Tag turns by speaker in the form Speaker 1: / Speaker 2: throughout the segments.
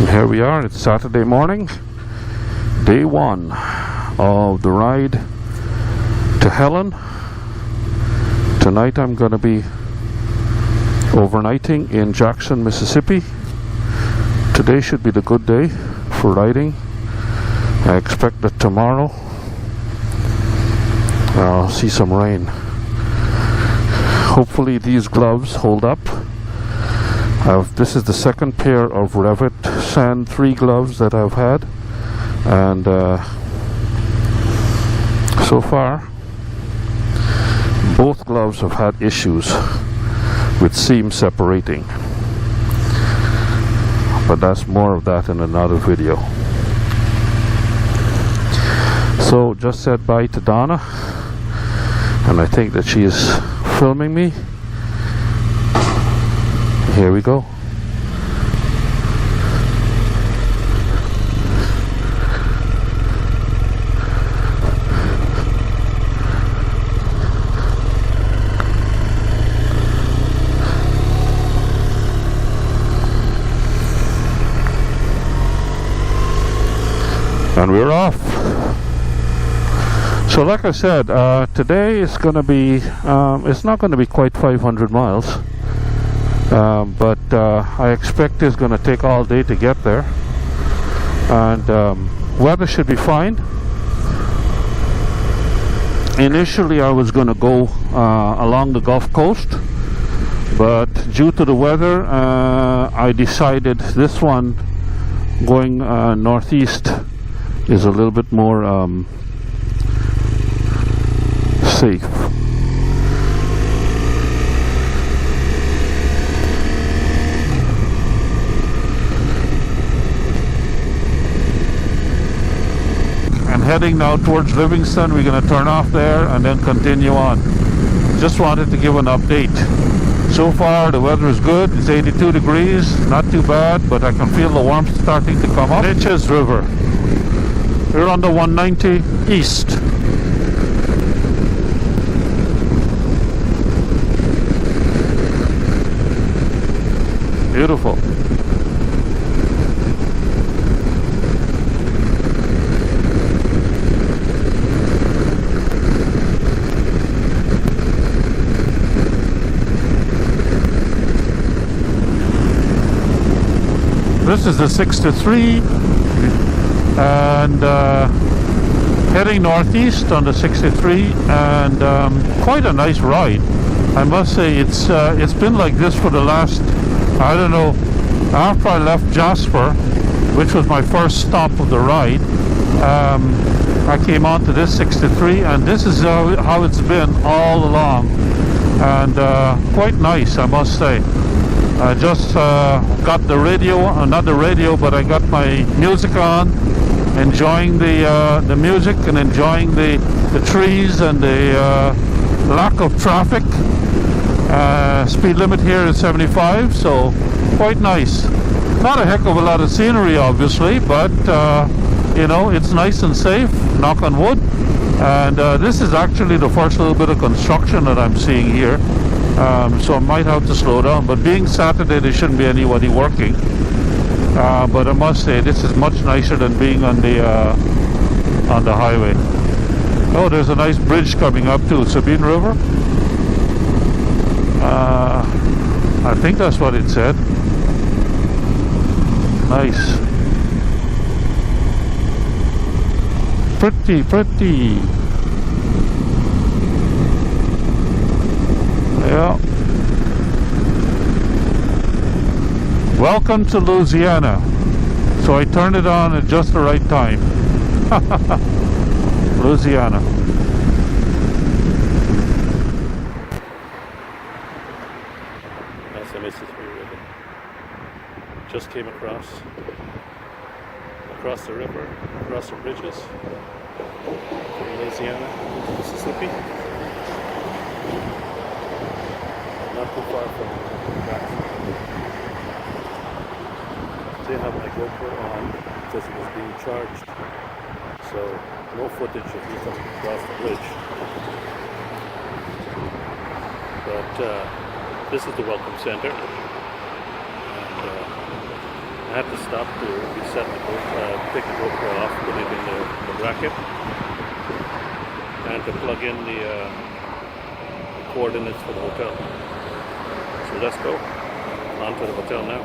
Speaker 1: Here we are, it's Saturday morning, day one of the ride to Helen. Tonight I'm going to be overnighting in Jackson, Mississippi. Today should be the good day for riding. I expect that tomorrow I'll see some rain. Hopefully these gloves hold up. This is the second pair of Revit Sand 3 gloves that I've had, and so far both gloves have had issues with seam separating, but that's more of that in another video. So just said bye to Donna, and I think that she is filming me. Here we go. And we're off. So like I said, today is going to be, it's not going to be quite 500 miles. But I expect it's going to take all day to get there, and weather should be fine. Initially I was going to go along the Gulf Coast, but due to the weather I decided this one going northeast is a little bit more safe. Heading now towards Livingston. We're going to turn off there and then continue on. Just wanted to give an update. So far the weather is good. It's 82 degrees, not too bad, but I can feel the warmth starting to come up. Neches River. We're on the 190 east. Beautiful. This is the 63, and heading northeast on the 63, and quite a nice ride. I must say it's been like this for the last, I don't know, after I left Jasper, which was my first stop of the ride. I came on to this 63, and this is how it's been all along, and quite nice, I must say. I just got the radio, not the radio, but I got my music on, enjoying the music and enjoying the trees and the lack of traffic. Speed limit here is 75, so quite nice. Not a heck of a lot of scenery, obviously, but you know, it's nice and safe, knock on wood. And this is actually the first little bit of construction that I'm seeing here. So I might have to slow down, but being Saturday there shouldn't be anybody working, but I must say this is much nicer than being on the highway. Oh, there's a nice bridge coming up too, Sabine River. I think that's what it said. Nice. Pretty. Yeah. Welcome to Louisiana. So I turned it on at just the right time. Louisiana. That's the Mississippi River. Just came across the river, across the bridges from Louisiana to Mississippi. Not too far from Jackson. They have my GoPro on because it was being charged, so no footage of me coming across the bridge. But this is the Welcome Center, and
Speaker 2: I had to stop to reset the take the GoPro off, put it in the bracket, and to plug in the coordinates for the hotel. So let's go on to the hotel now.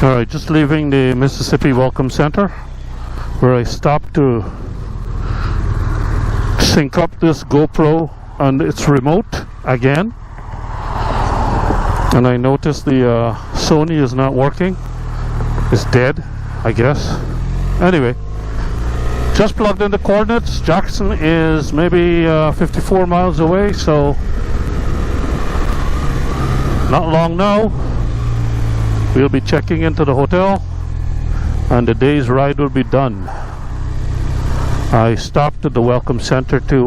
Speaker 1: Alright, just leaving the Mississippi Welcome Center, where I stopped to sync up this GoPro and its remote again. And I noticed the Sony is not working. It's dead, I guess. Anyway, just plugged in the coordinates. Jackson is maybe 54 miles away, so not long now. We'll be checking into the hotel and the day's ride will be done. I stopped at the Welcome Center to,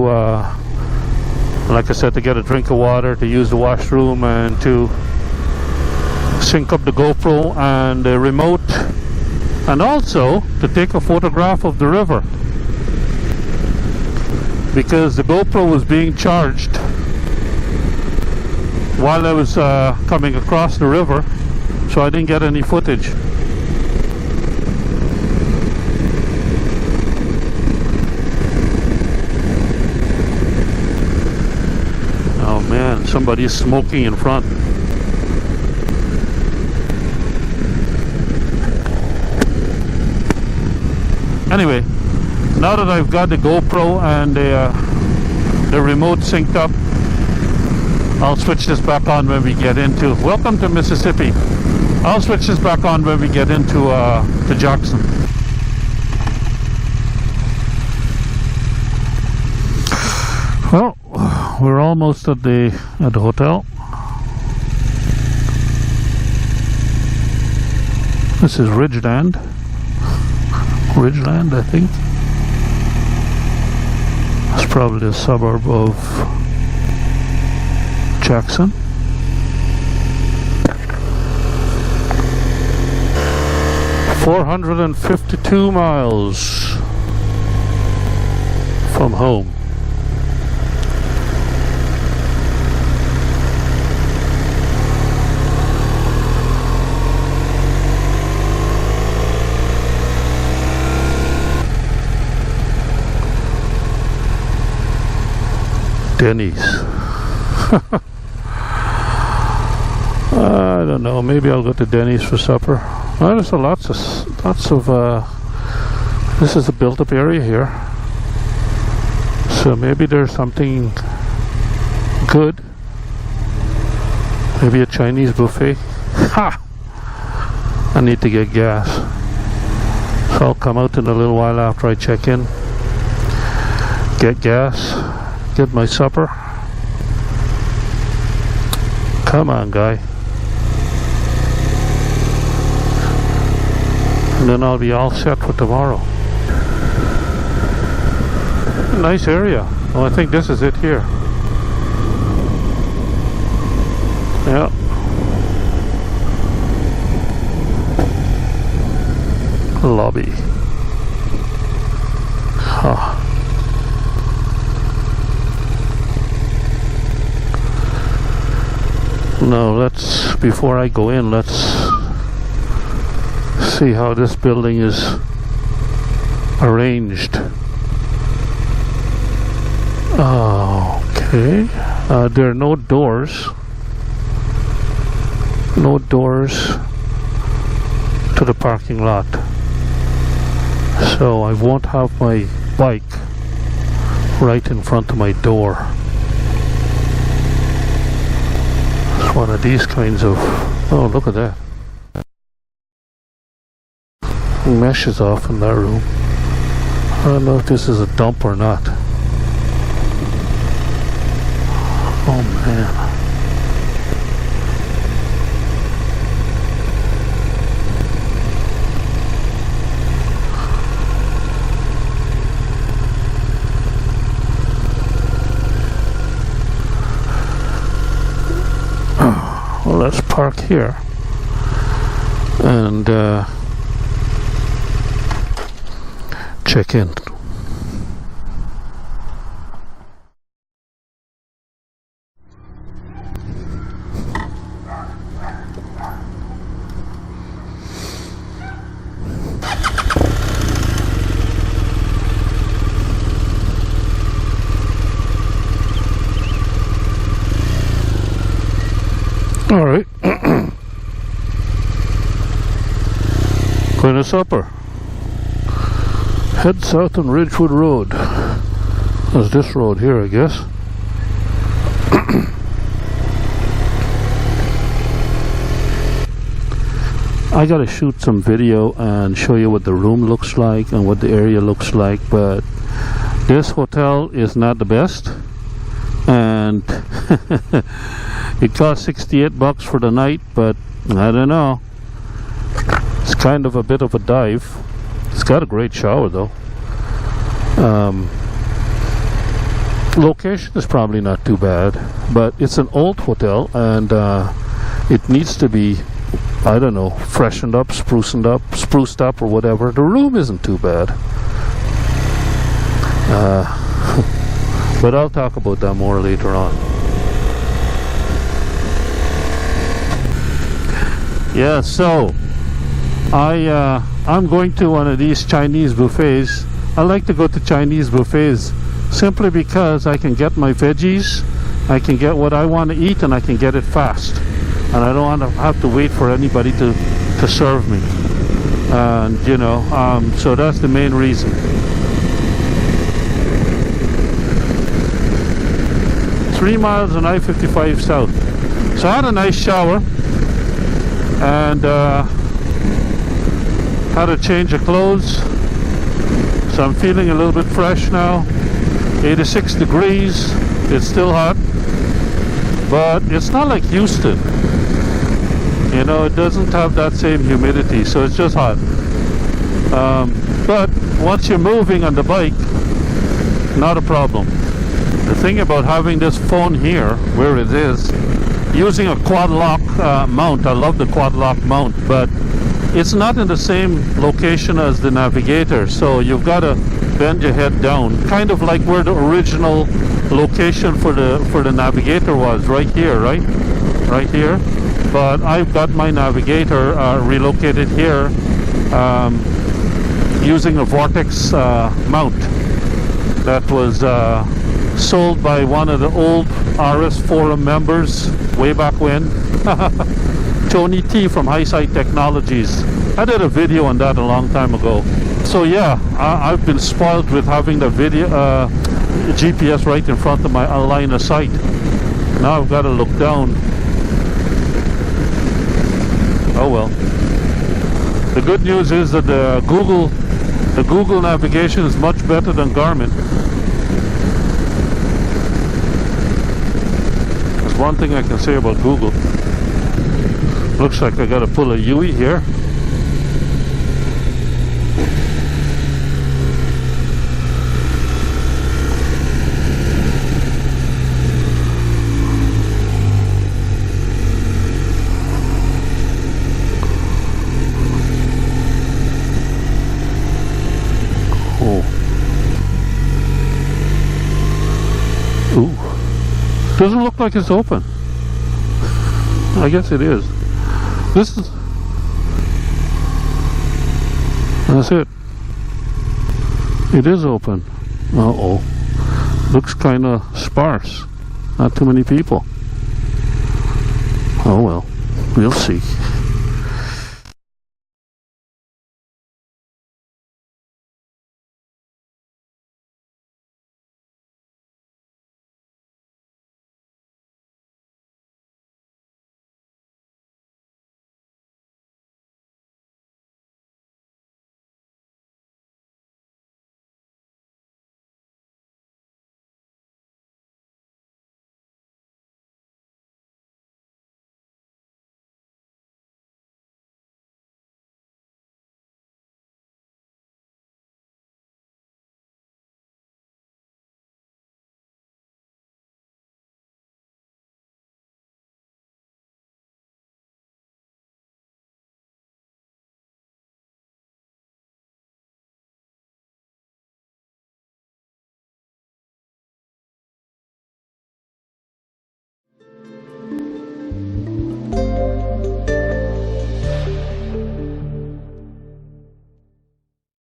Speaker 1: like I said, to get a drink of water, to use the washroom, and to sync up the GoPro and the remote, and also to take a photograph of the river, because the GoPro was being charged while I was coming across the river. So I didn't get any footage. Oh man, somebody's smoking in front. Anyway, now that I've got the GoPro and the remote synced up, I'll switch this back on when we get into Welcome to Mississippi. I'll switch this back on when we get into to Jackson. Well, we're almost at the hotel. This is Ridgeland, I think. It's probably a suburb of Jackson. $452 miles from home. Denny's. I don't know, maybe I'll go to Denny's for supper. Well, there's lots of this is a built-up area here, so maybe there's something good. Maybe a Chinese buffet. Ha! I need to get gas, so I'll come out in a little while after I check in, get gas, get my supper. Come on, guy. And then I'll be all set for tomorrow. Nice area. Well, I think this is it here. Yeah. Lobby. Huh. No, let's, before I go in, let's see how this building is arranged. Okay. There are no doors. No doors to the parking lot. So I won't have my bike right in front of my door. It's one of these kinds of... Oh, look at that. Mesh is off in that room. I don't know if this is a dump or not. Oh man. Well, let's park here check in. All right. Going to supper. Head south on Ridgewood Road. That's this road here, I guess. I gotta shoot some video and show you what the room looks like and what the area looks like, but this hotel is not the best, and it cost $68 for the night, but I don't know. It's kind of a bit of a dive. It's got a great shower though. Location is probably not too bad, but it's an old hotel, and it needs to be, I don't know, freshened up, spruced up or whatever. The room isn't too bad. But I'll talk about that more later on. Yeah, so I'm going to one of these Chinese buffets. I like to go to Chinese buffets simply because I can get my veggies, I can get what I want to eat, and I can get it fast. And I don't want to have to wait for anybody to serve me. And you know, so that's the main reason. Three miles on I-55 south. So I had a nice shower and had a change of clothes. So I'm feeling a little bit fresh now. 86 degrees. It's still hot, but it's not like Houston. You know, it doesn't have that same humidity, so it's just hot. But once you're moving on the bike, not a problem. The thing about having this phone here, where it is, using a quad lock mount, I love the quad lock mount, but it's not in the same location as the Navigator, so you've got to bend your head down, kind of like where the original location for the Navigator was, right here, right here. But I've got my Navigator relocated here using a Vortex mount that was sold by one of the old RS Forum members way back when. Tony T from Highsight Technologies. I did a video on that a long time ago. So yeah, I've been spoiled with having the video GPS right in front of my line of sight. Now I've got to look down. Oh well. The good news is that the Google navigation is much better than Garmin. There's one thing I can say about Google. Looks like I gotta pull a U-ey here. Ooh. Doesn't look like it's open. I guess it is. This is... That's it. It is open. Uh-oh. Looks kind of sparse. Not too many people. Oh well. We'll see.